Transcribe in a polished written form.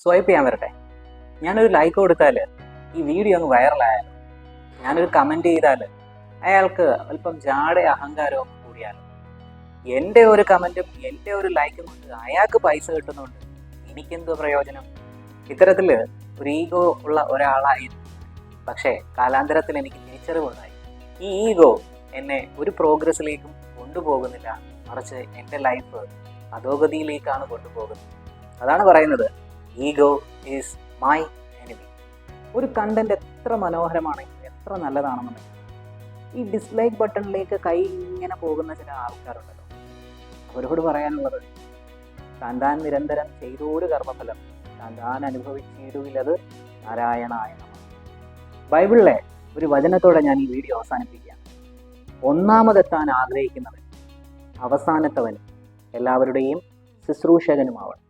Swipe ചെയ്യാൻ വരട്ടെ. ഞാനൊരു ലൈക്ക് കൊടുത്താൽ ഈ വീഡിയോ അങ്ങ് വൈറലായാലും, ഞാനൊരു കമൻറ്റ് ചെയ്താൽ അയാൾക്ക് അല്പം ജാട അഹങ്കാരവും കൂടിയാലും, എൻ്റെ ഒരു കമൻറ്റും എൻ്റെ ഒരു ലൈക്കും കൊണ്ട് അയാൾക്ക് പൈസ കിട്ടുന്നുണ്ട്, എനിക്കെന്തോ പ്രയോജനം? ഇത്തരത്തിൽ ഒരു ഈഗോ ഉള്ള ഒരാളായിരുന്നു. പക്ഷേ കാലാന്തരത്തിൽ എനിക്ക് തിരിച്ചറിവുണ്ടായി, ഈ ഈഗോ എന്നെ ഒരു പ്രോഗ്രസ്സിലേക്കും കൊണ്ടുപോകുന്നില്ല, മറിച്ച് എൻ്റെ ലൈഫ് അധോഗതിയിലേക്കാണ് കൊണ്ടുപോകുന്നത്. അതാണ് പറയുന്നത്, ഈഗോ ഈസ് മൈ എനിമി. ഒരു കണ്ടന്റ് എത്ര മനോഹരമാണെങ്കിലും, എത്ര നല്ലതാണെന്നുണ്ടെങ്കിൽ ഈ ഡിസ്ലൈക്ക് ബട്ടണിലേക്ക് കൈ ഇങ്ങനെ പോകുന്ന ചില ആൾക്കാരുണ്ടല്ലോ, അവരോട് പറയാനുള്ളത്, താൻ നിരന്തരം ചെയ്തൊരു കർമ്മഫലം താൻ അനുഭവിച്ചിടുകിലത് നാരായണായ നമഃ. ബൈബിളിലെ ഒരു വചനത്തോടെ ഞാൻ ഈ വീഡിയോ അവസാനിപ്പിക്കുകയാണ്. ഒന്നാമതെത്താൻ ആഗ്രഹിക്കുന്നവൻ അവസാനത്തവനും എല്ലാവരുടെയും ശുശ്രൂഷകനുമാവണം.